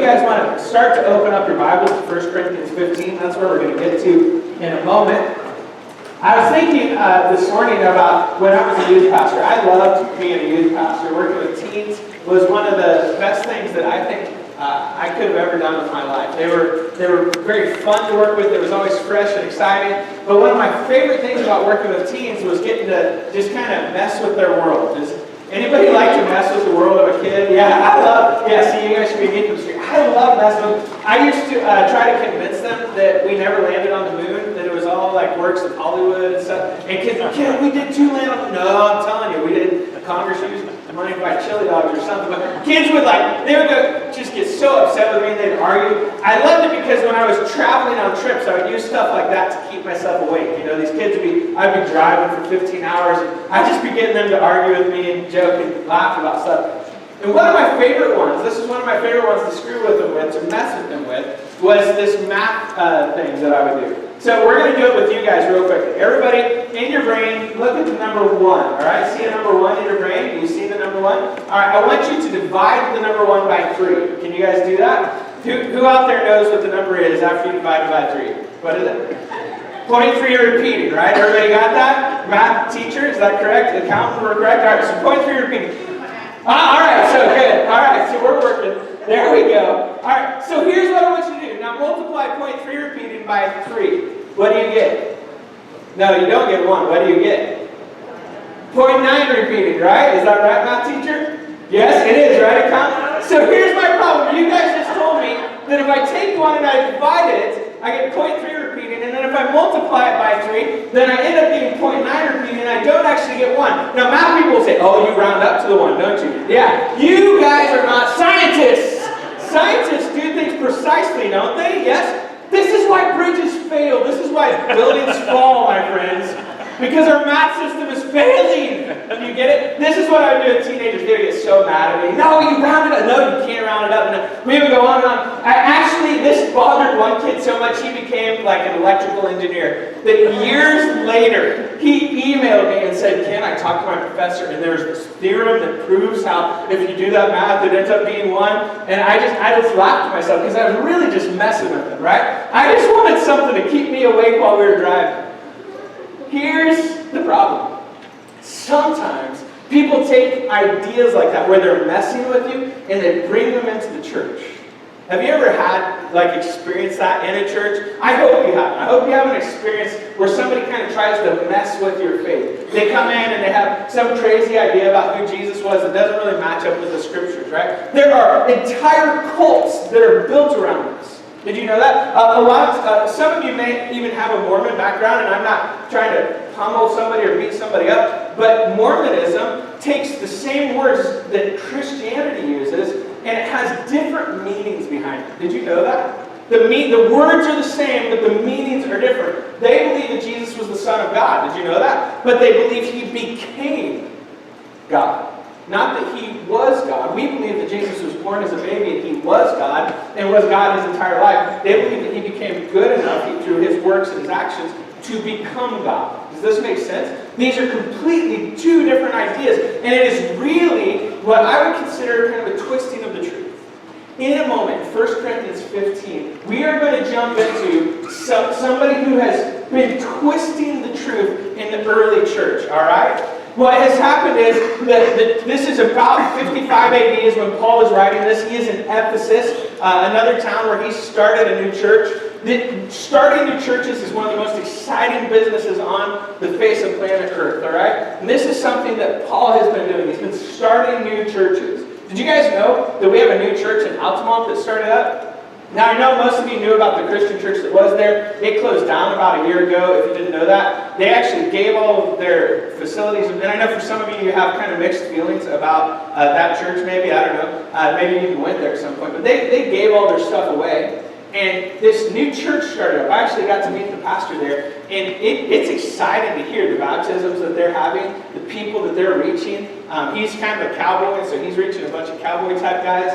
guys want to start to open up your Bibles to 1 Corinthians 15, that's where we're going to get to in a moment. I was thinking this morning about when I was a youth pastor. I loved being a youth pastor. Working with teens was one of the best things that I think I could have ever done with my life. They were very fun to work with. It was always fresh and exciting. But one of my favorite things about working with teens was getting to just kind of mess with their world. Anybody like to mess with the world of a kid? Yeah, see, you guys should be getting them straight. I love messing with them. I used to try to convince them that we never landed on the moon, that it was all like works in Hollywood and stuff. And kids, yeah, we did 2 land on the moon. No, I'm telling you, we did. Congress used money to buy chili dogs or something. But kids would just get so upset with me and they'd argue. I loved it because when I was traveling on trips, I would use stuff like that to keep myself awake. You know, these kids I'd be driving for 15 hours and I'd just be getting them to argue with me and joke and laugh about stuff. And one of my favorite ones, this is one of my favorite ones to screw with them with, to mess with them with, was this math thing that I would do. So we're going to do it with you guys real quick. Everybody, in your brain, look at the number 1, all right? See a number 1 in your brain? Do you see the number 1? All right, I want you to divide the number 1 by 3. Can you guys do that? Who out there knows what the number is after you divide it by 3? What is it? 0.3 repeating, right? Everybody got that? Math teacher, is that correct? Accountant, we're correct? All right, so 0.3 repeating. All right, so good. All right, so we're working. There we go. All right, so here's what I want you to do. Now multiply 0.3 repeating by 3. What do you get? No, you don't get 1. What do you get? 0.9 repeating, right? Is that right, math teacher? Yes, it is, right? So here's my problem. You guys just told me that if I take 1 and I divide it, I get 0.3 repeating, and then if I multiply it by 3, then I end up getting 0.9 repeating, and I don't actually get 1. Now, math people will say, oh, you round up to the 1, don't you? Yeah, you guys are not scientists. Scientists do things precisely, don't they? Yes? This is why bridges fail. This is why buildings fall, my friends. Because our math system is failing. You get it? This is what I would do with teenagers. They would get so mad at me. No, you round it up. No, you can't round it up. And we would go on and on. This bothered one kid so much he became like an electrical engineer. That years later, he emailed me and said, Ken, I talked to my professor and there's this theorem that proves how if you do that math, it ends up being 1. And I just laughed to myself because I was really just messing with him, right? I just wanted something to keep me awake while we were driving. Here's the problem. Sometimes people take ideas like that where they're messing with you and they bring them into the church. Have you ever had, experienced that in a church? I hope you have. I hope you have an experience where somebody kind of tries to mess with your faith. They come in and they have some crazy idea about who Jesus was that doesn't really match up with the scriptures, right? There are entire cults that are built around this. Did you know that? Some of you may even have a Mormon background, and I'm not trying to pummel somebody or beat somebody up, but Mormonism takes the same words that Christianity uses, and it has different meanings behind it. Did you know that? The words are the same, but the meanings are different. They believe that Jesus was the Son of God. Did you know that? But they believe he became God. Not that he was God. We believe that Jesus was born as a baby and he was God and was God his entire life. They believe that he became good enough through his works and his actions to become God. Does this make sense? These are completely 2 different ideas. And it is really what I would consider kind of a twisting of the truth. In a moment, 1 Corinthians 15, we are going to jump into somebody who has been twisting the truth in the early church, all right? What has happened is that this is about 55 AD is when Paul is writing this. He is in Ephesus, another town where he started a new church. Starting new churches is one of the most exciting businesses on the face of planet Earth, all right? And this is something that Paul has been doing. He's been starting new churches. Did you guys know that we have a new church in Altamont that started up? Now, I know most of you knew about the Christian church that was there. It closed down about a year ago, if you didn't know that. They actually gave all of their facilities, and I know for some of you have kind of mixed feelings about that church, maybe, I don't know. Maybe you even went there at some point. But they gave all their stuff away. And this new church started up. I actually got to meet the pastor there, and it's exciting to hear the baptisms that they're having, the people that they're reaching. He's kind of a cowboy, so he's reaching a bunch of cowboy-type guys.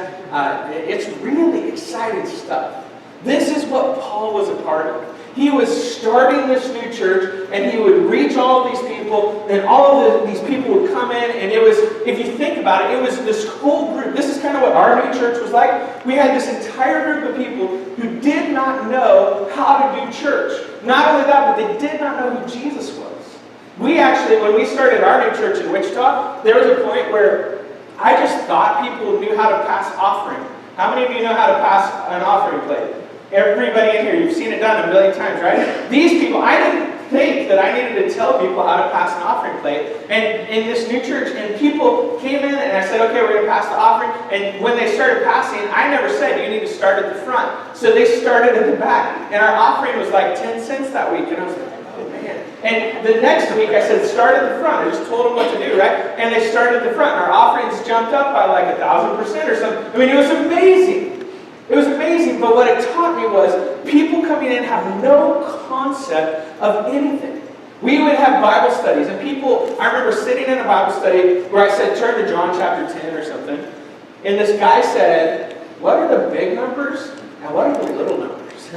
It's really exciting stuff. This is what Paul was a part of. He was starting this new church, and he would reach all of these people, and all of these people would come in, and it was, if you think about it, it was this whole group. This is kind of what our new church was like. We had this entire group of people who did not know how to do church. Not only that, but they did not know who Jesus was. We actually, when we started our new church in Wichita, there was a point where I just thought people knew how to pass offering. How many of you know how to pass an offering plate? Everybody in here, you've seen it done a million times, right? These people, I didn't think that I needed to tell people how to pass an offering plate. And in this new church, and people came in and I said, okay, we're going to pass the offering. And when they started passing, I never said, you need to start at the front. So they started at the back. And our offering was like 10 cents that week. And I was like, oh man. And the next week I said, start at the front. I just told them what to do, right? And they started at the front. And our offerings jumped up by like 1,000% or something. I mean, it was amazing. It was amazing, but what it taught me was people coming in have no concept of anything. We would have Bible studies, and people, I remember sitting in a Bible study where I said, turn to John chapter 10 or something, and this guy said, what are the big numbers, and what are the little numbers?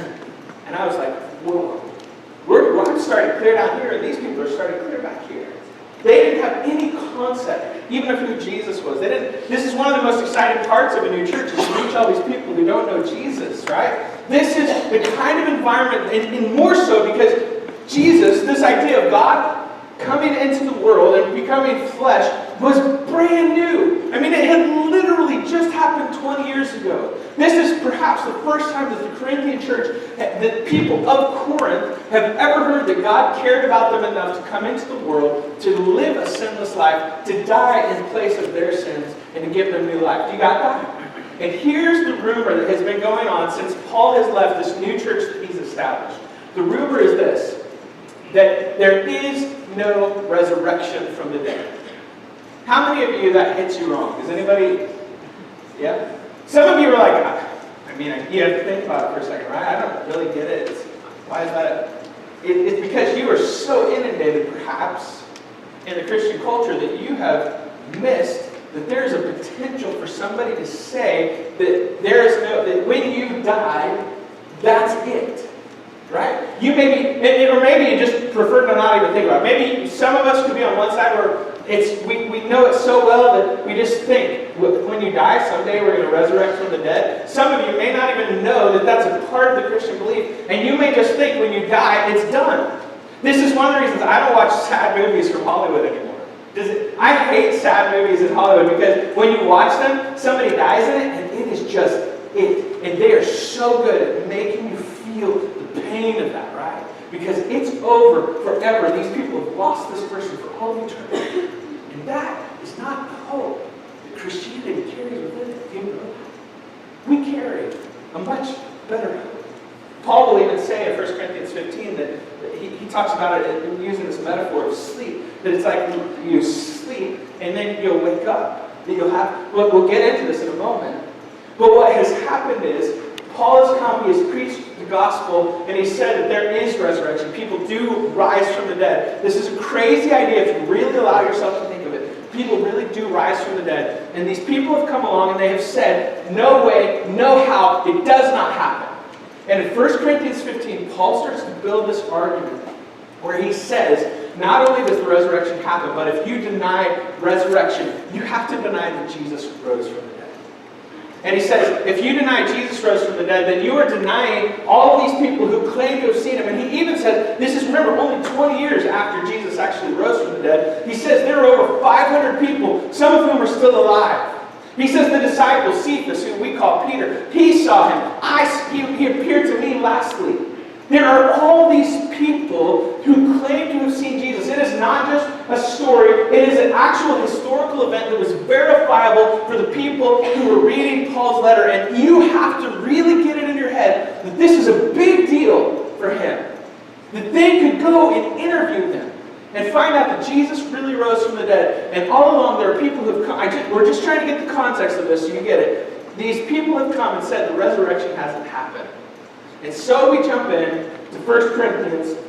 And I was like, whoa. I'm starting to clear down here, and these people are starting to clear back here. They didn't have any concept, even of who Jesus was. They didn't. This is one of the most exciting parts of a new church, is to reach all these people who don't know Jesus, right? This is the kind of environment, and more so because Jesus, this idea of God coming into the world and becoming flesh, was brand new. I mean, it had literally just happened 20 years ago. This is perhaps the first time that the Corinthian church, that people of Corinth, have ever heard that God cared about them enough to come into the world, to live a sinless life, to die in place of their sins, and to give them new life. You got that? And here's the rumor that has been going on since Paul has left this new church that he's established. The rumor is this, that there is no resurrection from the dead. How many of you that hits you wrong? Does anybody? Yeah? Some of you are like, I mean, you have to think about it for a second, right? I don't really get it. Why is that? It's because you are so inundated, perhaps, in the Christian culture that you have missed that there is a potential for somebody to say that there is no, that when you die, that's it. Right? You maybe, or maybe you just prefer to not even think about it. Maybe some of us could be on one side where we know it so well that we just think, when you die, someday we're going to resurrect from the dead. Some of you may not even know that that's a part of the Christian belief, and you may just think when you die, it's done. This is one of the reasons I don't watch sad movies from Hollywood anymore. I hate sad movies in Hollywood because when you watch them, somebody dies in it, and it is just it. And they are so good at making you feel the pain of that, right? Because it's over forever. These people have lost this person for all of eternity. And that is not the hope that Christianity carries within it. Do you know that? We carry a much better hope. Paul will even say in 1 Corinthians 15 that he talks about it using this metaphor of sleep. That it's like you sleep and then you'll wake up. That you'll have, we'll get into this in a moment. But what has happened is Paul has come, he has preached the gospel, and he said that there is resurrection. People do rise from the dead. This is a crazy idea if you really allow yourself to think of it. People really do rise from the dead. And these people have come along and they have said, no way, no how, it does not happen. And in 1 Corinthians 15, Paul starts to build this argument where he says, not only does the resurrection happen, but if you deny resurrection, you have to deny that Jesus rose from the dead. And he says, if you deny Jesus rose from the dead, then you are denying all of these people who claim to have seen him. And he even says, this is, remember, only 20 years after Jesus actually rose from the dead. He says there are over 500 people, some of whom are still alive. He says the disciple Cephas, who we call Peter, he saw him. He appeared to me lastly. There are all these people who claim to have seen Jesus. It is not just a story. It is an actual historical event that was verifiable for the people who were reading Paul's letter. And you have to really get it in your head that this is a big deal for him. That they could go and interview them and find out that Jesus really rose from the dead. And all along there are people who have come. We're just trying to get the context of this so you get it. These people have come and said the resurrection hasn't happened. And so we jump in to 1 Corinthians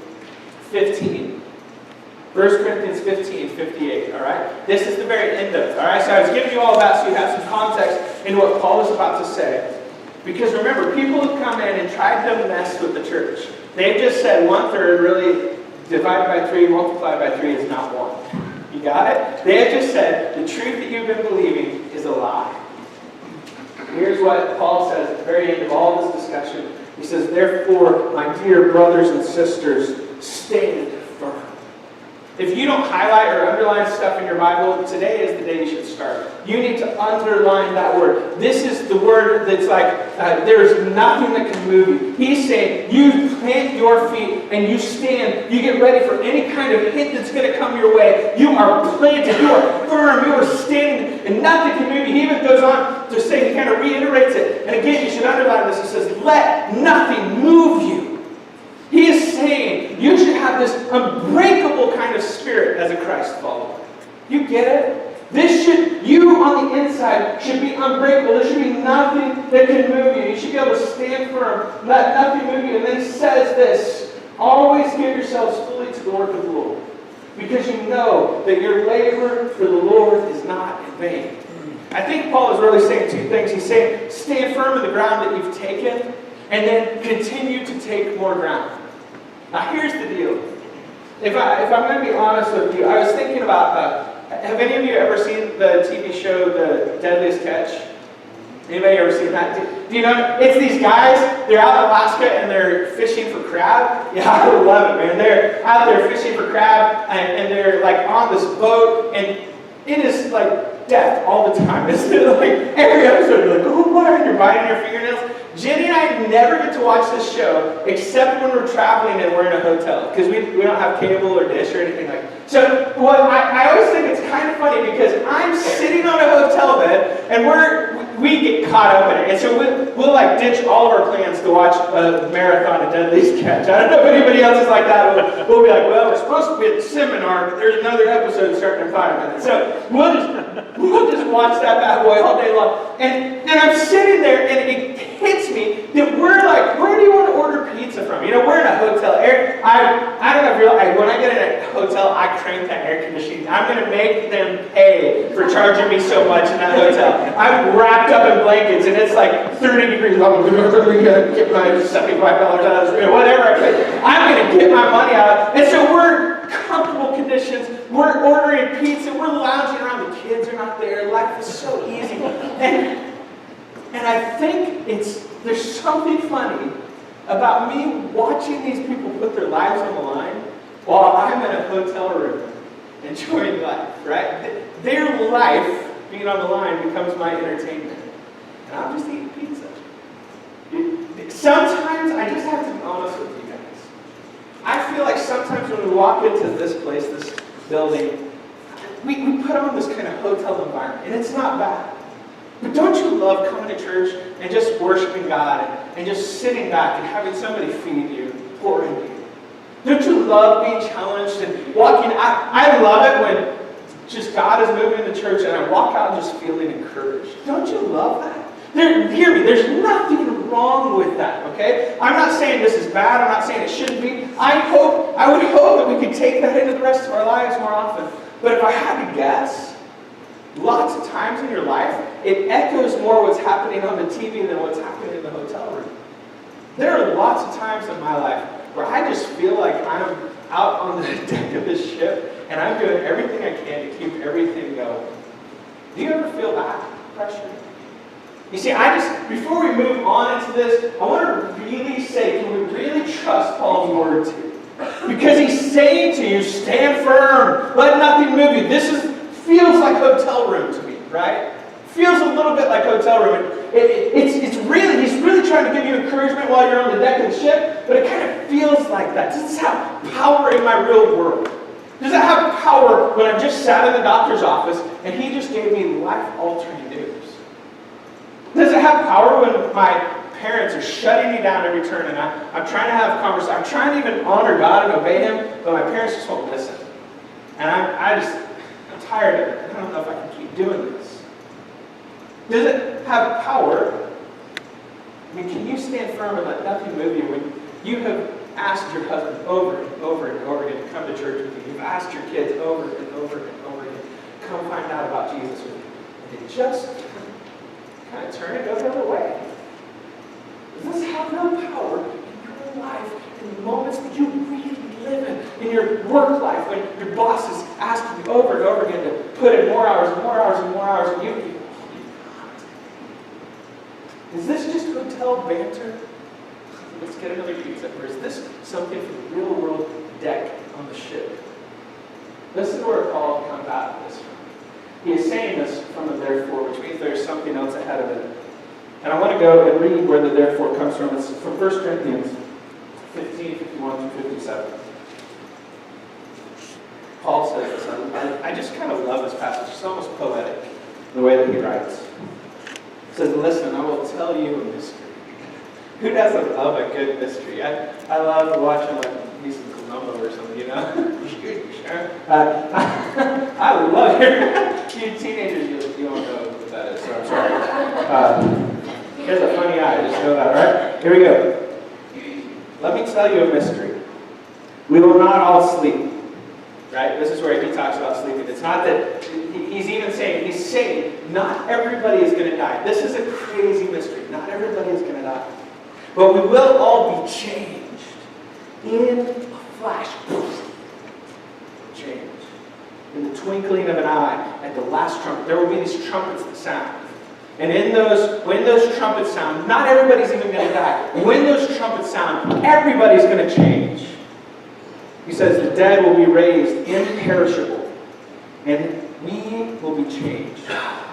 15. 1 Corinthians 15, 58, all right? This is the very end of it, all right? So I was giving you all that so you have some context in what Paul is about to say. Because remember, people have come in and tried to mess with the church. They've just said 1/3 really divided by 3, multiplied by 3 is not 1. You got it? They have just said the truth that you've been believing is a lie. Here's what Paul says at the very end of all this discussion. He says, therefore, my dear brothers and sisters, stand firm. If you don't highlight or underline stuff in your Bible, today is the day you should start. You need to underline that word. This is the word that's like, there's nothing that can move you. He's saying, you plant your feet and you stand. You get ready for any kind of hit that's going to come your way. You are planted. You are firm. You are standing. And nothing can move you. He even goes on to say, he kind of reiterates it. And again, you should underline this. He says, let nothing move you. He is saying you should have this unbreakable kind of spirit as a Christ follower. You get it? You on the inside should be unbreakable. There should be nothing that can move you. You should be able to stand firm, let nothing move you. And then he says this, always give yourselves fully to the work of the Lord, because you know that your labor for the Lord is not in vain. I think Paul is really saying two things. He's saying, stand firm in the ground that you've taken, and then continue to take more ground. Now here's the deal. If I'm going to be honest with you, I was thinking about, have any of you ever seen the TV show, The Deadliest Catch? Anybody ever seen that? Do you know, it's these guys, they're out in Alaska and they're fishing for crab. Yeah, I love it, man. They're out there fishing for crab and they're like on this boat, and it is like death all the time. It's like every episode you're like, oh boy, and you're biting your fingernails. Jenny and I never get to watch this show except when we're traveling and we're in a hotel, because we don't have cable or dish or anything like that. So I always think it's kind of funny because I'm sitting on a hotel bed and we get caught up in it. And so we'll like ditch all of our plans to watch a marathon of Deadliest Catch. I don't know if anybody else is like that. We'll be like, well, we're supposed to be at the seminar, but there's another episode starting in 5 minutes. So we'll just watch that bad boy all day long. And I'm sitting there and it hits me that we're like, where do you want to order pizza from? You know, we're in a hotel. I don't know if you're like, when I get in a hotel, I crank that air conditioning. I'm going to make them pay for charging me so much in that hotel. I'm wrapped up in blankets and it's like 30 degrees. I'm going to get my $75 out of this, whatever I pay. I'm going to get my money out. And so we're comfortable conditions. We're ordering pizza. We're lounging around. The kids are not there. Life is so easy. And I think there's something funny about me watching these people put their lives on the line while I'm in a hotel room enjoying life, right? Their life being on the line becomes my entertainment. And I'm just eating pizza. Sometimes I just have to be honest with you guys. I feel like sometimes when we walk into this place, this building, we put on this kind of hotel environment, and it's not bad. But don't you love coming to church and just worshiping God and just sitting back and having somebody feed you, pour into you? Don't you love being challenged and walking? I love it when just God is moving in the church and I walk out just feeling encouraged. Don't you love that? Hear me, there's nothing wrong with that, okay? I'm not saying this is bad. I'm not saying it shouldn't be. I would hope that we could take that into the rest of our lives more often. But if I had to guess, lots of times in your life, it echoes more what's happening on the TV than what's happening in the hotel room. There are lots of times in my life where I just feel like I'm out on the deck of this ship and I'm doing everything I can to keep everything going. Do you ever feel that pressure? You see, before we move on into this, I want to really say, can we really trust Paul's words here? Because he's saying to you, stand firm, let nothing move you. Feels like hotel room to me, right? Feels a little bit like hotel room. He's really trying to give you encouragement while you're on the deck of the ship, but it kind of feels like that. Does this have power in my real world? Does it have power when I'm just sat in the doctor's office and he just gave me life-altering news? Does it have power when my parents are shutting me down every turn and I'm trying to have a conversation? I'm trying to even honor God and obey Him, but my parents just won't listen. And I'm tired of it. I don't know if I can keep doing this. Does it have power? I mean, can you stand firm and let nothing move you when you have asked your husband over and over and over again to come to church with you? You've asked your kids over and over and over again, come find out about Jesus with you. And they just kind of turn and go the other way. Does this have no power in your life, in the moments that you really live in your work life, when your boss is asking you over and over again to put in more hours and more hours and more hours, and you think, is this just hotel banter? Let's get another pizza. Or is this something from the real world deck on the ship? Listen to where Paul comes out of this from. He is saying this from the therefore, which means there's something else ahead of it. And I want to go and read where the therefore comes from. It's from 1 Corinthians 15, 51 through 57. Paul says this, and I just kind of love this passage. It's almost poetic, the way that he writes. He says, listen, I will tell you a mystery. Who doesn't love a good mystery? I love watching like Lisa Colombo or something, you know? I love it. You teenagers, you don't know what that is, so I'm sorry. He has a funny eye, just know that, right? Here we go. Let me tell you a mystery. We will not all sleep. Right? This is where he talks about sleeping. It's not that, he's saying, not everybody is going to die. This is a crazy mystery. Not everybody is going to die. But we will all be changed in a flash. Changed. In the twinkling of an eye at the last trumpet. There will be these trumpets that sound. And when those trumpets sound, not everybody's even going to die. When those trumpets sound, everybody's going to change. He says the dead will be raised imperishable, and we will be changed.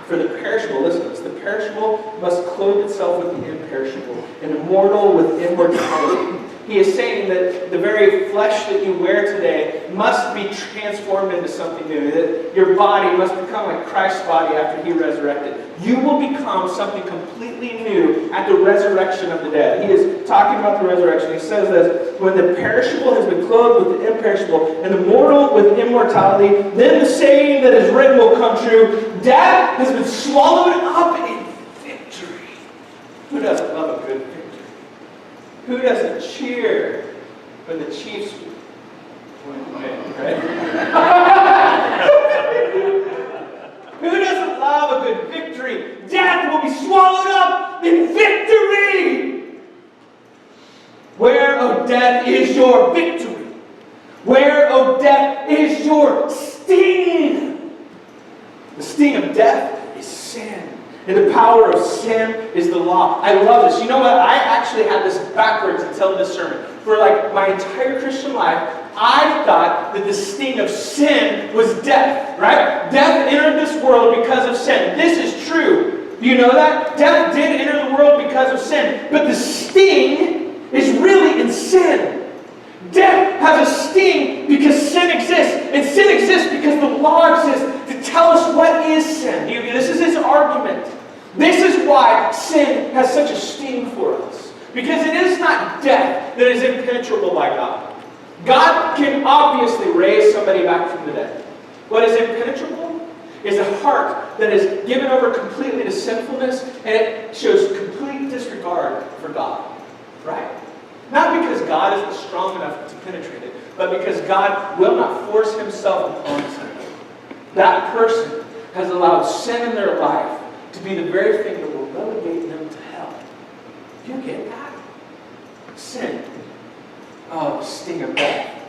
For the perishable, listen to this, the perishable must clothe itself with the imperishable, and immortal with immortality. He is saying that the very flesh that you wear today must be transformed into something new. That your body must become like Christ's body after He resurrected. You will become something completely new at the resurrection of the dead. He is talking about the resurrection. He says this, when the perishable has been clothed with the imperishable, and the mortal with immortality, then the saying that is written will come true. Death has been swallowed up in victory. Who doesn't love a good victory? Who doesn't cheer when the Chiefs win, right? Who doesn't love a good victory? Death will be swallowed up in victory! Where, O death, is your victory? Where, O death, is your sting? The sting of death is sin. And the power of sin is the law. I love this. You know what? I actually had this backwards until this sermon. For like my entire Christian life, I thought that the sting of sin was death, right? Death entered this world because of sin. This is true. Do you know that? Death did enter the world because of sin. But the sting is really in sin. Death has a sting because sin exists. And sin exists because the law exists to tell us what is sin. This is his argument. This is why sin has such a sting for us. Because it is not death that is impenetrable by God. God can obviously raise somebody back from the dead. What is impenetrable is a heart that is given over completely to sinfulness, and it shows complete disregard for God. Right? Not because God isn't strong enough to penetrate it, but because God will not force himself upon sin. That person has allowed sin in their life to be the very thing that will relegate them to hell. Do you get that? Sin. Oh, the sting of death.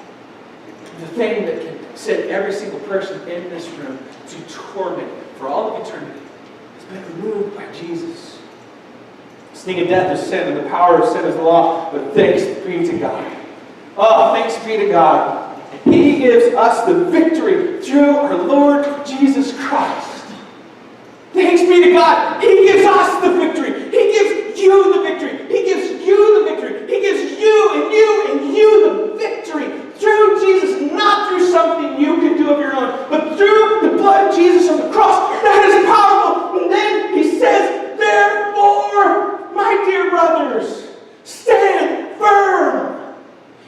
The thing that can send every single person in this room to torment for all of eternity has been removed by Jesus. The sting of death is sin, and the power of sin is the law. But thanks be to God. Oh, thanks be to God. He gives us the victory through our Lord Jesus Christ. Thanks be to God. He gives us the victory. He gives you the victory. He gives you the victory. He gives you and you and you the victory through Jesus, not through something you could do of your own, but through the blood of Jesus on the cross. That is powerful. And then he says, therefore, my dear brothers, stand firm.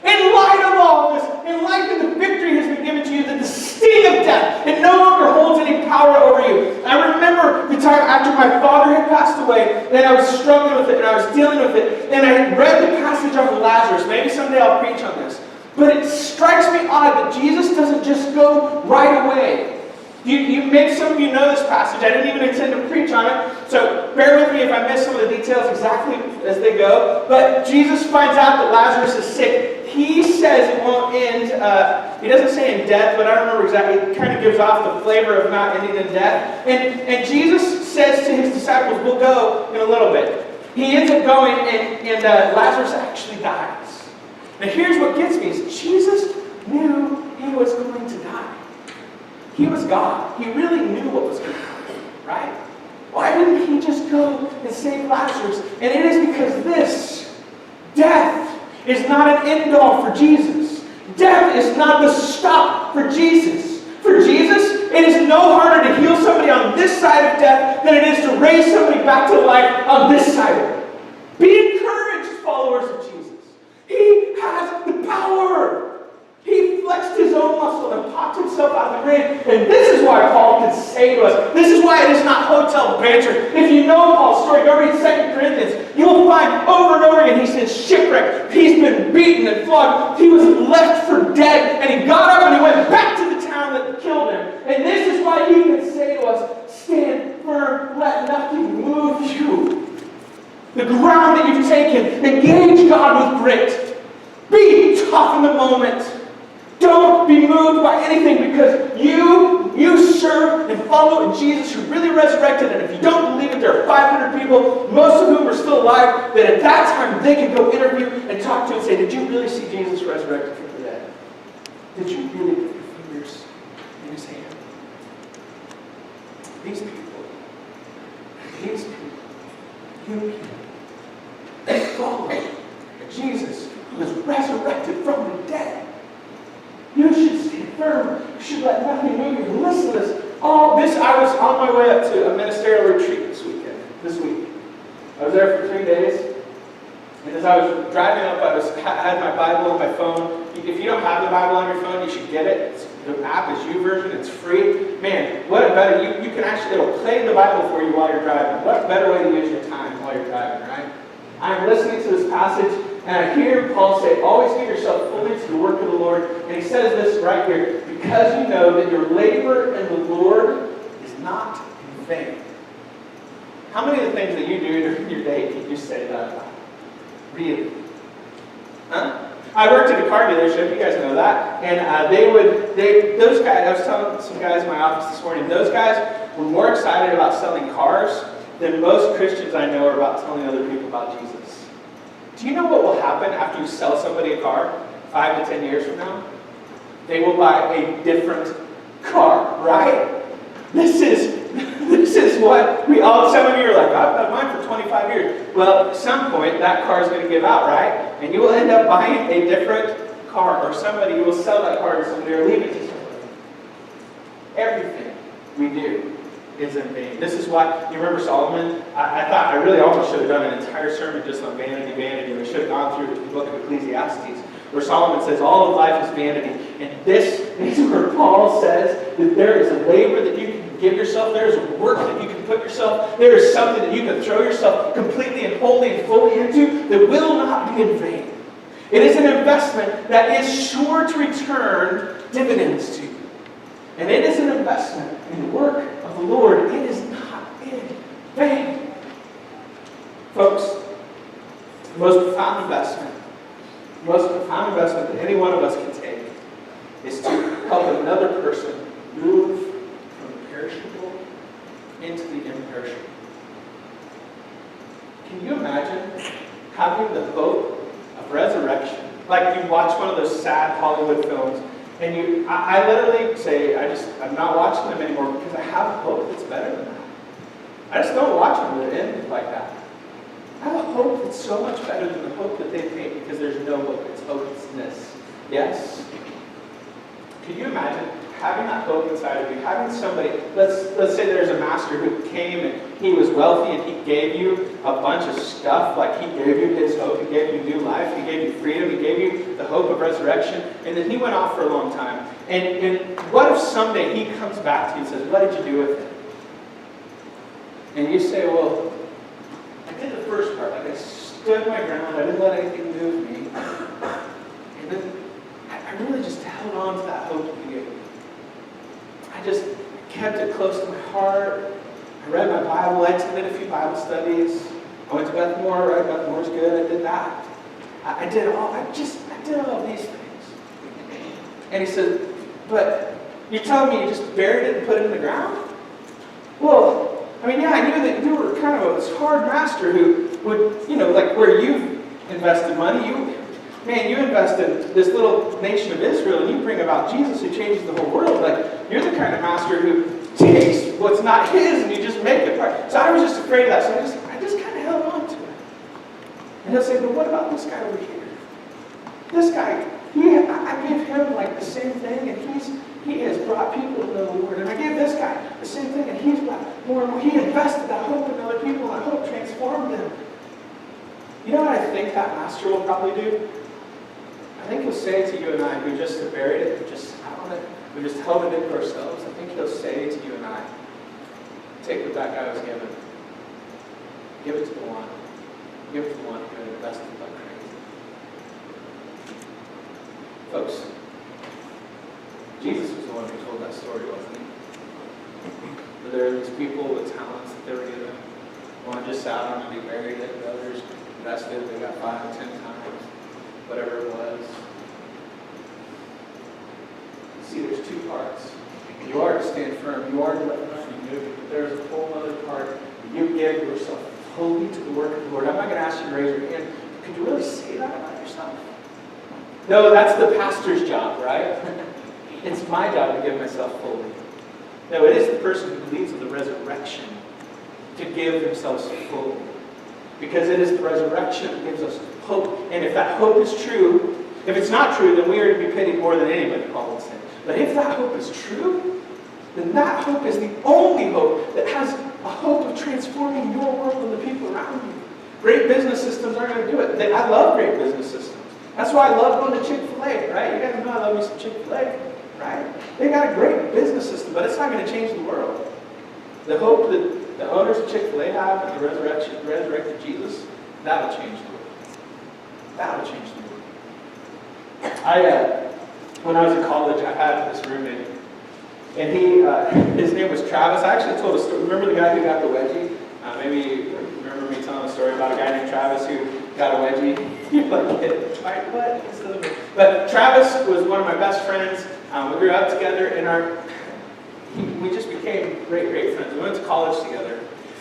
In light of all this, in light that the victory has been given to you, that the sting of death, it no longer holds any power over you. I remember the time after my father had passed away, and I was struggling with it, and I was dealing with it, and I read the passage on Lazarus. Maybe someday I'll preach on this. But it strikes me odd that Jesus doesn't just go right away. Some of you know this passage. I didn't even intend to preach on it, so bear with me if I miss some of the details exactly as they go. But Jesus finds out that Lazarus is sick. He says it won't end. He doesn't say in death, but I don't remember exactly. It kind of gives off the flavor of not ending in death. And Jesus says to his disciples, "We'll go in a little bit." He ends up going, and Lazarus actually dies. Now here's what gets me: is Jesus knew he was going to die. He was God. He really knew what was going to happen, right? Why didn't he just go and save Lazarus? And it is because this death is not an end all for Jesus. Death is not the stop for Jesus. For Jesus, it is no harder to heal somebody on this side of death than it is to raise somebody back to life on this side of it. Be encouraged, followers of Jesus. He has the power. He flexed his own muscle and popped himself out of the grave. And this is why Paul can say to us, this is why it is not hotel banter. If you know Paul's story, go read 2 Corinthians. You will find over and over again he's been shipwrecked. He's been beaten and flogged. He was left for dead. And he got up and he went back to the town that killed him. And this is why he can say to us, stand firm, let nothing move you. The ground that you've taken, engage God with grit. Be tough in the moment. Don't be moved by anything, because you serve and follow in Jesus who really resurrected. And if you don't believe it, there are 500 people, most of whom are still alive, that at that time they could go interview and talk to and say, did you really see Jesus resurrected from the dead? Did you really put your fingers in his hand? These people, you people, they follow Jesus who was resurrected from the dead. You should stand firm. You should let nothing move you. Listen to this. I was on my way up to a ministerial retreat this week. I was there for 3 days. And as I was driving up, I had my Bible on my phone. If you don't have the Bible on your phone, you should get it. The app is YouVersion. It's free. Man, what a better, you can actually, it'll play the Bible for you while you're driving. What a better way to use your time while you're driving, right? I'm listening to this passage, and I hear Paul say, always give yourself fully to the work of the Lord. And he says this right here, because you know that your labor in the Lord is not in vain. How many of the things that you do during your day can you say that about? Really? Huh? I worked at a car dealership, you guys know that, and those guys, I was telling some guys in my office this morning, those guys were more excited about selling cars than most Christians I know are about telling other people about Jesus. Do you know what will happen after you sell somebody a car 5 to 10 years from now? They will buy a different car, right? This is what we all, some of you are like, I've had mine for 25 years. Well, at some point, that car is going to give out, right? And you will end up buying a different car, or somebody, you will sell that car to somebody or leave it to somebody. Everything we do is in vain. This is why, you remember Solomon? I thought I really almost should have done an entire sermon just on vanity. We should have gone through the book of Ecclesiastes, where Solomon says all of life is vanity. And this is where Paul says that there is a labor that you can give yourself, there is a work that you can put yourself, there is something that you can throw yourself completely and wholly and fully into that will not be in vain. It is an investment that is sure to return dividends to you. And it is an investment in the work of the Lord. It is not in vain. Folks, the most profound investment that any one of us can take is to help another person move from the perishable into the imperishable. Can you imagine having the hope of resurrection? Like you watch one of those sad Hollywood films, and I literally say, I'm not watching them anymore because I have a hope that's better than that. I just don't watch them that end like that. I have a hope that's so much better than the hope that they paint, because there's no hope. It's hopelessness. Yes? Can you imagine having that hope inside of you? Having somebody, let's say there's a master who came and he was wealthy and he gave you a bunch of stuff, like he gave you his hope, he gave you new life, he gave you freedom, he gave you the hope of resurrection, and then he went off for a long time. And what if someday he comes back to you and says, what did you do with it? And you say, well, I did the first part, like I stood my ground, I didn't let anything move me, and then I really just held on to that hope that you gave me. I kept it close to my heart. I read my Bible. I attended a few Bible studies. I went to Beth Moore, right? Beth Moore's good. I did that. I did all of these things. And he said, but you're telling me you just buried it and put it in the ground? Well, I mean, yeah, I knew that you were kind of this hard master who would, like where you've invested money, you invest in this little nation of Israel and you bring about Jesus who changes the whole world. Like, you're the kind of master who takes what's not his and you just make it part. So I was just afraid of that. So I just kind of held on to it. And he'll say, but what about this guy over here? This guy, I gave him like the same thing, and he has brought people to know the Lord. And I gave this guy the same thing, and he's brought more and more. He invested that hope in other people, and that hope transformed them. You know what I think that master will probably do? I think he'll say to you and I, who just have buried it, who just sat on it, who just held it in for ourselves, I think he'll say to you and I, take what that guy was given. Give it to the one. Give it to the one who had invested like crazy. Folks, Jesus was the one who told that story, wasn't he? But there are these people with talents that they were given. One just sat on and they buried it, the others invested, they got 5 or 10 times, whatever it was. See, there's two parts. You are to stand firm, you are to let nothing move you, but there's a whole other part. You give yourself fully to the work of the Lord. I'm not going to ask you to raise your hand. Could you really say that about yourself? No, that's the pastor's job, right? It's my job to give myself fully. No, it is the person who believes in the resurrection to give themselves fully. Because it is the resurrection that gives us hope. And if that hope is true, if it's not true, then we are to be pitied more than anybody, Paul would say. But if that hope is true, then that hope is the only hope that has a hope of transforming your world and the people around you. Great business systems aren't going to do it. I love great business systems. That's why I love going to Chick-fil-A, right? You guys know I love me some Chick-fil-A, right? They got a great business system, but it's not going to change the world. The hope that the owners of Chick-fil-A have in the resurrected Jesus, that'll change the world. That'll change the world. When I was in college, I had this roommate, and his name was Travis. I actually told a story. Remember the guy who got the wedgie? Maybe you remember me telling a story about a guy named Travis who got a wedgie. You're like, what? But Travis was one of my best friends. We grew up together, and we just became great, great friends. We went to college together,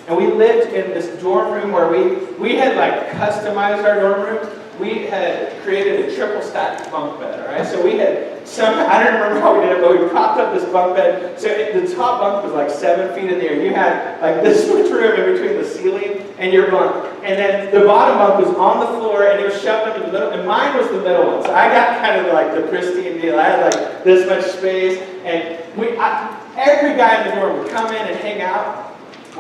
and we lived in this dorm room where we had like customized our dorm room. We had created a triple stacked bunk bed, all right? So we had I don't remember how we did it, but we propped up this bunk bed. So the top bunk was like 7 feet in the air. You had like this much room in between the ceiling and your bunk. And then the bottom bunk was on the floor and it was shoved into the middle. And mine was the middle one. So I got kind of like the pristine deal. I had like this much space. And every guy in the dorm would come in and hang out.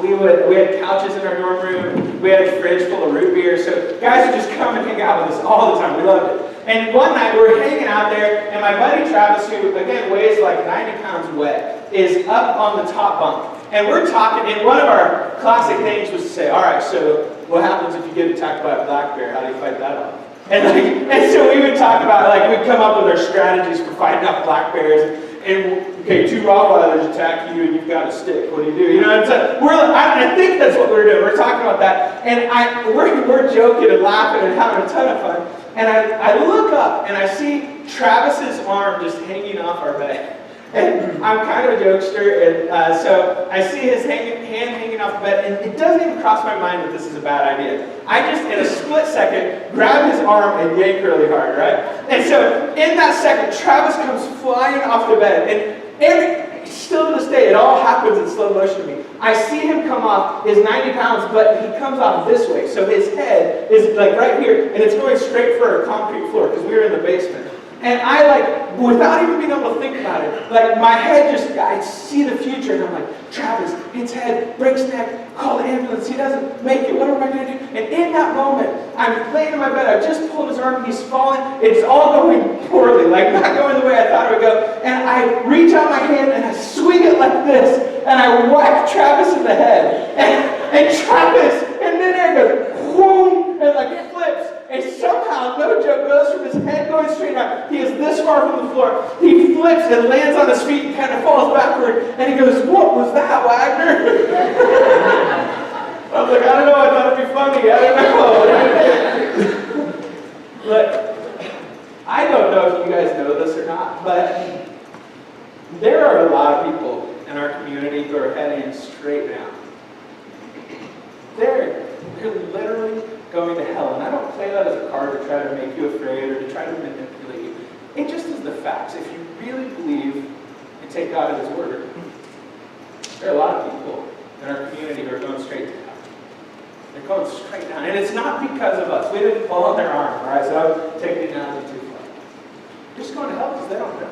We had couches in our dorm room. We had a fridge full of root beer. So guys would just come and hang out with us all the time. We loved it. And one night we were hanging out there, and my buddy Travis, who again weighs like 90 pounds wet, is up on the top bunk. And we're talking, and one of our classic things was to say, all right, so what happens if you get attacked by a black bear? How do you fight that off? And so we would talk about, we'd come up with our strategies for fighting off black bears. And okay, 2 Rottweilers attack you and you've got a stick. What do you do? You know, I think that's what we're doing. We're talking about that. And we're joking and laughing and having a ton of fun. And I look up and I see Travis's arm just hanging off our bed. And I'm kind of a jokester, and so I see his hand hanging off the bed, and it doesn't even cross my mind that this is a bad idea. I just, in a split second, grab his arm and yank really hard, right? And so, in that second, Travis comes flying off the bed, and still to this day, it all happens in slow motion to me. I see him come off, is 90 pounds, but he comes off this way, so his head is like right here, and it's going straight for a concrete floor, because we were in the basement. And I without even being able to think about it, my head I see the future, and I'm like, Travis, his head breaks neck, call the ambulance, he doesn't make it, what am I going to do? And in that moment, I'm laying in my bed, I just pulled his arm, he's falling, it's all going poorly, not going the way I thought it would go. And I reach out my hand, and I swing it like this, and I whack Travis in the head. And Travis, in midair goes, whoom, and flips. And somehow, no joke, goes from his head going straight out. He is this far from the floor. He flips and lands on his feet and kind of falls backward awkward. And he goes, what was that, Wagner? I was like, I don't know, I thought it'd be funny. I don't know. Look, I don't know if you guys know this or not, but there are a lot of people in our community who are heading straight down. They're literally going to hell. And I don't play that as a card to try to make you afraid or to try to manipulate you. It just is the facts. If you really believe and take God at His word, there are a lot of people in our community who are going straight to hell. They're going straight down. And it's not because of us. We didn't fall on their arm, all right? So I'm taking it down too far. They're just going to hell because they don't know.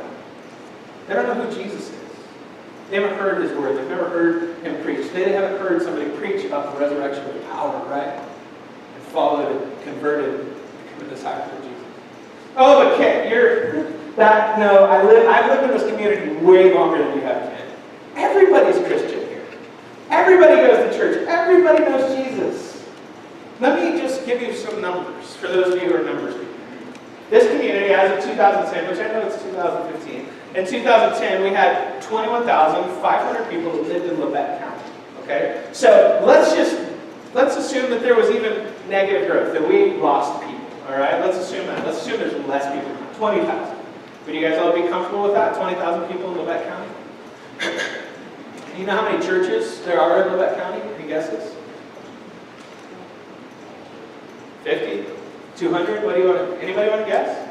They don't know who Jesus is. They haven't heard His word. They've never heard Him preach. They haven't heard somebody preach about the resurrection with power, right? And followed and converted and become a disciple of Jesus. Oh, but Ken, I've lived in this community way longer than you have, Ken. Everybody's Christian here. Everybody goes to church. Everybody knows Jesus. Let me just give you some numbers for those of you who are numbers people. This community, as of 2010, which I know it's 2015, in 2010 we had 21,500 people who lived in Labette County. Okay? So let's assume that there was even negative growth, that we lost people. All right? Let's assume that. Let's assume there's less people. 20,000. Would you guys all be comfortable with that? 20,000 people in Labette County? You know how many churches there are in Labette County? Any guesses? 50? 200? Anybody want to guess?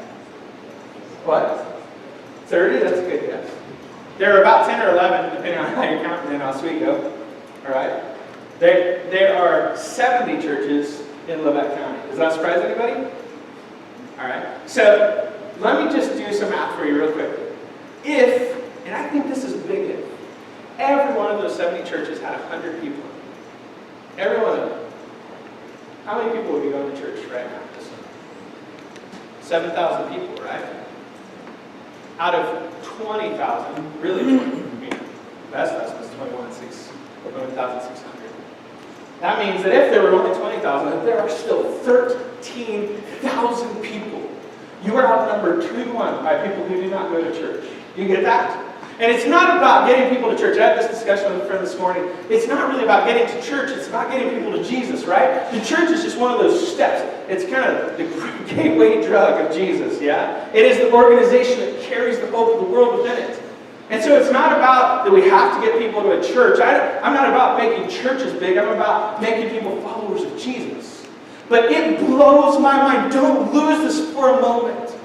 What? 30? That's a good guess. There are about 10 or 11, depending on how you're counting in Oswego. All right? There are 70 churches in Labette County. Does that surprise anybody? All right. So let me just do some math for you real quick. If, and I think this is a big if, every one of those 70 churches had 100 people. Every one of them. How many people would be going to church right now? 7,000 people, right? Out of 20,000, really 20, best estimate is 21,600. That means that if there were only 20,000, that there are still 13,000 people. You are outnumbered 2-to-1 by people who do not go to church. You get that? And it's not about getting people to church. I had this discussion with a friend this morning. It's not really about getting to church. It's about getting people to Jesus, right? The church is just one of those steps. It's kind of the gateway drug of Jesus, yeah? It is the organization that carries the hope of the world within it. And so it's not about that we have to get people to a church. I'm not about making churches big. I'm about making people followers of Jesus. But it blows my mind. Don't lose this for a moment.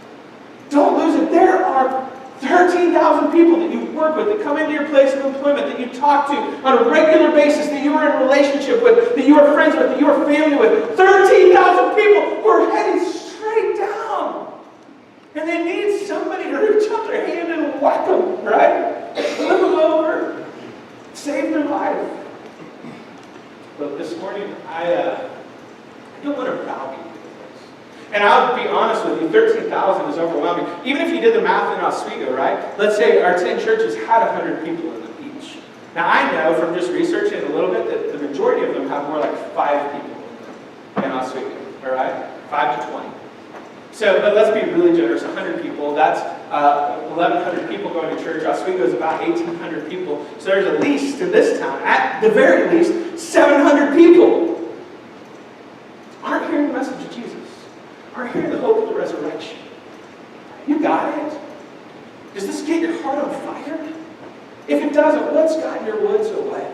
Don't lose it. There are 13,000 people that you work with, that come into your place of employment, that you talk to on a regular basis, that you are in a relationship with, that you are friends with, that you are family with. 13,000 people who are heading straight down. And they need somebody to reach out their hand and whack them, right? Flip them over. Save their life. But this morning, I don't want to browbeat you. And I'll be honest with you, 13,000 is overwhelming. Even if you did the math in Oswego, right? Let's say our 10 churches had 100 people in them each. Now I know from just researching a little bit that the majority of them have more like 5 people in Oswego, all right? 5 to 20. So, but let's be really generous, 100 people, that's 1,100 people going to church. Oswego is about 1,800 people. So there's at least, in this town, at the very least, 700 people aren't hearing the message of Jesus. Aren't hearing the hope of the resurrection. You got it? Does this get your heart on fire? If it doesn't, what's gotten your wood so wet?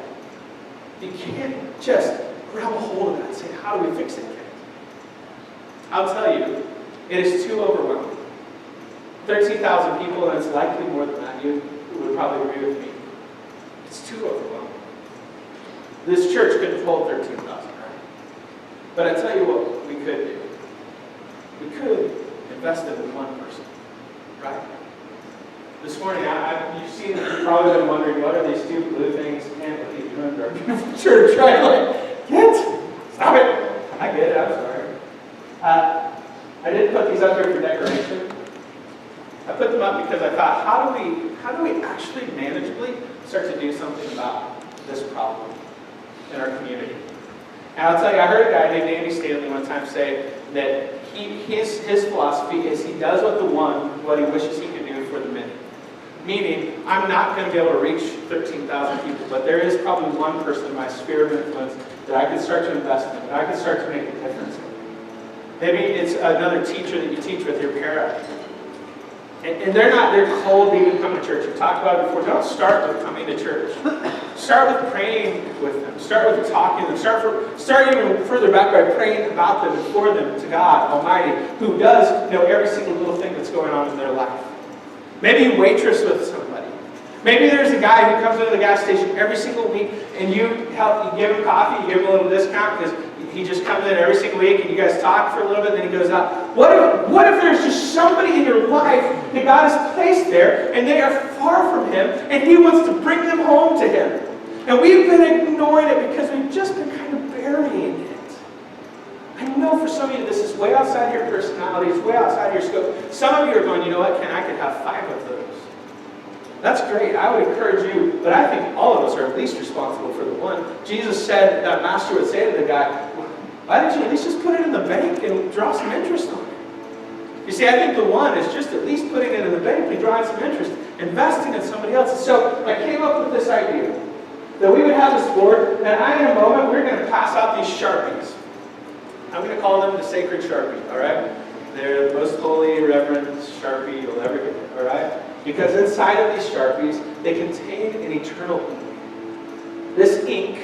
You can't just grab a hold of that and say, how do we fix it? I'll tell you, it is too overwhelming. 13,000 people, and it's likely more than that. You would probably agree with me. It's too overwhelming. This church couldn't hold 13,000, right? But I tell you what we could do. We could invest it in one person, right? This morning, you've seen, you've probably been wondering, what are these two blue things and what are you doing to our beautiful church, right? Like, get, stop it. I get it, I'm sorry. I didn't put these up here for decoration. I put them up because I thought, how do we actually manageably start to do something about this problem in our community? And I'll tell you, I heard a guy named Andy Stanley one time say that his philosophy is he does what he wishes he could do for the many. Meaning, I'm not going to be able to reach 13,000 people, but there is probably one person in my sphere of influence that I could start to invest in, that I could start to make a difference in. Maybe it's another teacher that you teach with, your para. And they're cold to even come to church. We've talked about it before. Don't start with coming to church. Start with praying with them. Start with talking to them. Start even further back by praying about them and for them to God Almighty, who does know every single little thing that's going on in their life. Maybe you waitress with somebody. Maybe there's a guy who comes into the gas station every single week and you give him coffee, you give him a little discount because he just comes in every single week and you guys talk for a little bit and then he goes out. What if there's just somebody in your life that God has placed there and they are far from Him and He wants to bring them home to Him? And we've been ignoring it because we've just been kind of burying it. I know for some of you this is way outside your personality, it's way outside your scope. Some of you are going, you know what, Ken, I could have 5 of those. That's great. I would encourage you, but I think all of us are at least responsible for the one. Jesus said, that master would say to the guy, why don't you at least just put it in the bank and draw some interest on it? You see, I think the one is just at least putting it in the bank and drawing some interest, investing in somebody else. And so I came up with this idea that we would have this board, and in a moment we're going to pass out these Sharpies. I'm going to call them the sacred Sharpie, all right? They're the most holy, reverend Sharpie you'll ever get, all right? Because inside of these Sharpies, they contain an eternal ink. This ink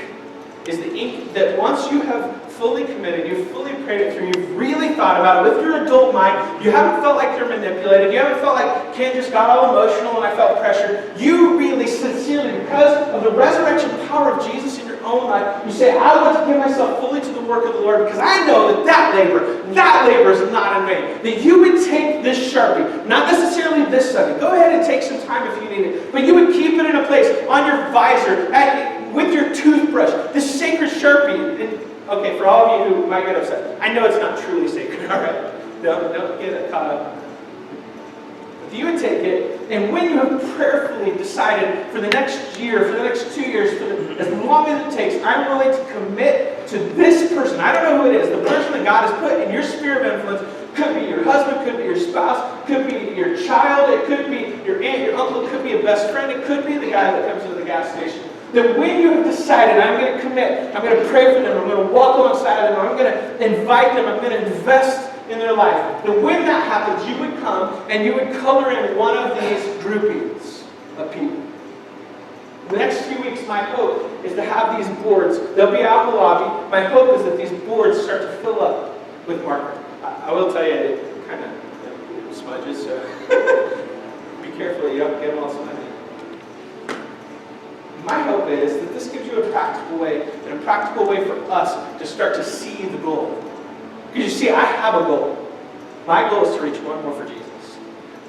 is the ink that once you have fully committed, you've fully prayed it through, you've really thought about it with your adult mind, you haven't felt like you're manipulated, you haven't felt like Ken just got all emotional and I felt pressured. You really, sincerely, because of the resurrection power of Jesus in your own life, you say, I want to give myself fully to the work of the Lord because I know that labor is not in vain. That you would take this Sharpie, not necessarily this Sunday, go ahead and take some time if you need it, but you would keep it in a place on your visor, with your toothbrush, this sacred Sharpie. And, okay, for all of you who might get upset, I know it's not truly sacred, all right? Don't get caught up. But you would take it, and when you have prayerfully decided for the next year, for the next 2 years, as long as it takes, I'm willing to commit to this person. I don't know who it is. The person that God has put in your sphere of influence could be your husband, could be your spouse, could be your child, it could be your aunt, your uncle, it could be a best friend, it could be the guy that comes into the gas station. That when you have decided, I'm going to commit, I'm going to pray for them, I'm going to walk alongside of them, I'm going to invite them, I'm going to invest in their life. That when that happens, you would come and you would color in one of these groupings of people. The next few weeks, my hope is to have these boards. They'll be out in the lobby. My hope is that these boards start to fill up with marker. I will tell you, it kind of smudges, so be careful you don't get them all smudgy. My hope is that this gives you a practical way, and a practical way for us to start to see the goal. Because you see, I have a goal. My goal is to reach one more for Jesus.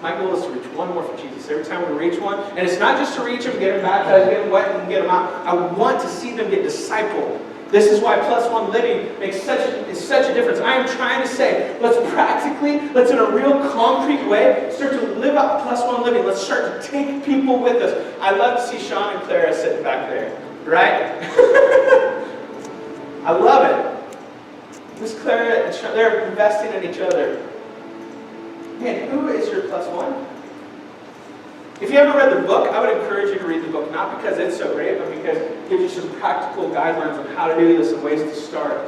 My goal is to reach one more for Jesus. Every time we reach one, and it's not just to reach them, get them baptized, get them wet, and get them out. I want to see them get discipled. This is why plus one living makes such a difference. I am trying to say, let's in a real concrete way, start to live out plus one living. Let's start to take people with us. I love to see Sean and Clara sitting back there, right? I love it. Miss Clara and Sean, they're investing in each other. Man, who is your plus one? If you haven't read the book, I would encourage you to read the book, not because it's so great, but because it gives you some practical guidelines on how to do this and ways to start.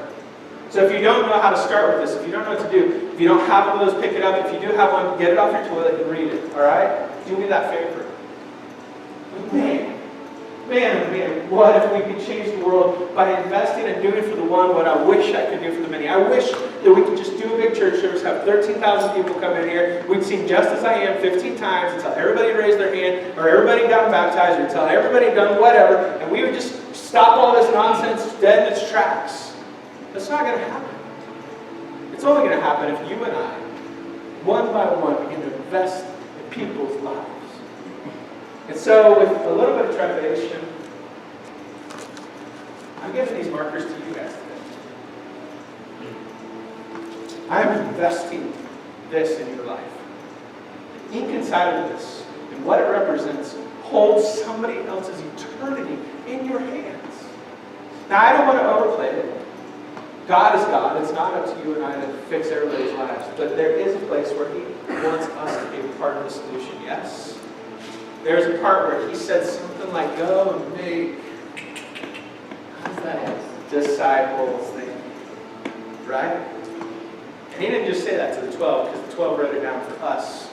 So if you don't know how to start with this, if you don't know what to do, if you don't have one of those, pick it up. If you do have one, get it off your toilet and read it, all right? Do me that favor. Man, what if we could change the world by investing and doing for the one what I wish I could do for the many? I wish that we could just do a big church service, have 13,000 people come in here. We'd sing Just As I Am 15 times until everybody raised their hand, or everybody got baptized, or until everybody done whatever, and we would just stop all this nonsense dead in its tracks. That's not going to happen. It's only going to happen if you and I, one by one, begin to invest in people's lives. And so, with a little bit of trepidation, I'm giving these markers to you guys today. I'm investing this in your life. The ink inside of this, and what it represents, holds somebody else's eternity in your hands. Now, I don't want to overplay it. God is God. It's not up to you and I to fix everybody's lives. But there is a place where He wants us to be a part of the solution, yes? there's a part where he said something like, go and make, how's that? Disciples. Right? And he didn't just say that to the 12, because the 12 wrote it down for us.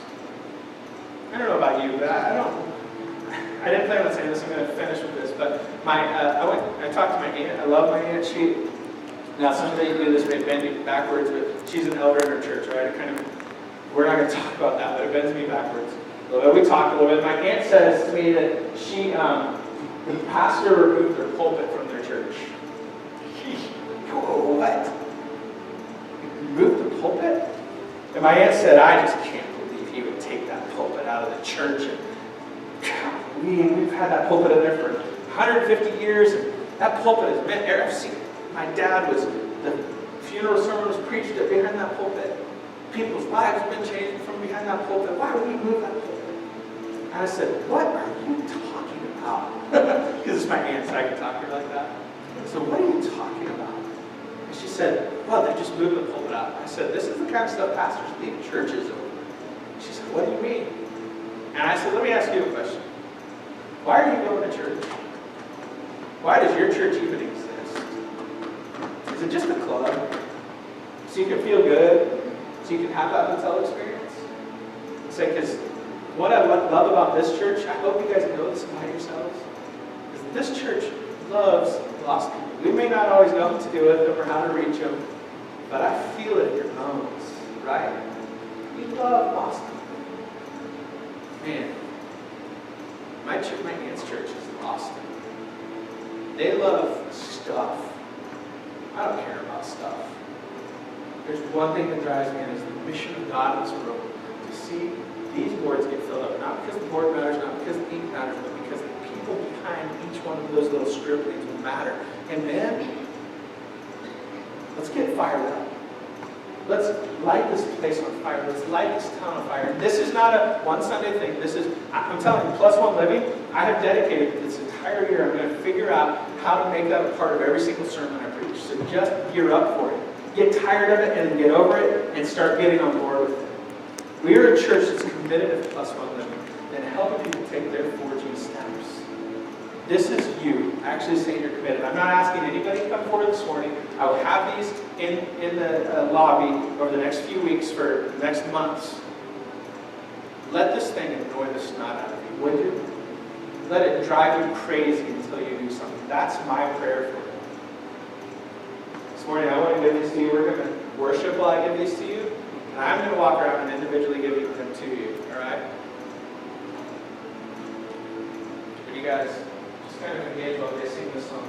I don't know about you, but I didn't plan on saying this. I'm going to finish with this. But I talked to my aunt. I love my aunt. Now someday you do this, may bend me backwards, but she's an elder in her church, right? We're not going to talk about that, but it bends me backwards a little bit. We talked a little bit. My aunt says to me that the pastor removed their pulpit from their church. What? Moved the pulpit? And my aunt said, I just can't believe he would take that pulpit out of the church. And we've had that pulpit in there for 150 years, and that pulpit has been there. I've seen it. My dad the funeral sermon was preached behind that pulpit. People's lives have been changed from behind that pulpit. Why would he move that pulpit? And I said, what are you talking about? Because it's my aunt, so I can talk to her like that. So what are you talking about? And she said, well, they just moved the pulpit out. I said, this is the kind of stuff pastors leave churches over. She said, what do you mean? And I said, let me ask you a question. Why are you going to church? Why does your church even exist? Is it just a club? So you can feel good? So you can have that hotel experience? It's like, because what I love about this church, I hope you guys know this about yourselves, is this church loves lost people. We may not always know what to do with them or how to reach them, but I feel it in your bones, right? We love lost people. Man, my aunt's church is lost. They love stuff. I don't care about stuff. There's one thing that drives me, and it's the mission of God in this world. To see these boards get filled up, not because the board matters, not because the ink matters, but because the people behind each one of those little scribblings will matter. And then, let's get fired up. Let's light this place on fire. Let's light this town on fire. And this is not a one Sunday thing. I'm telling you, Plus One Living, I have dedicated this entire year. I'm going to figure out how to make that a part of every single sermon I preach. So just gear up for it. Get tired of it and then get over it and start getting on board with it. We are a church that's committed to Plus One Living and helping people take their 4G steps. This is you actually saying you're committed. I'm not asking anybody to come forward this morning. I will have these in the lobby over the next few weeks for the next months. Let this thing annoy the snot out of you, would you? Let it drive you crazy until you do something. That's my prayer for you. This morning I want to give these to you. We're going to worship while I give these to you. And I'm going to walk around and individually give them to you. Alright? But you guys just kind of engage while they sing this song.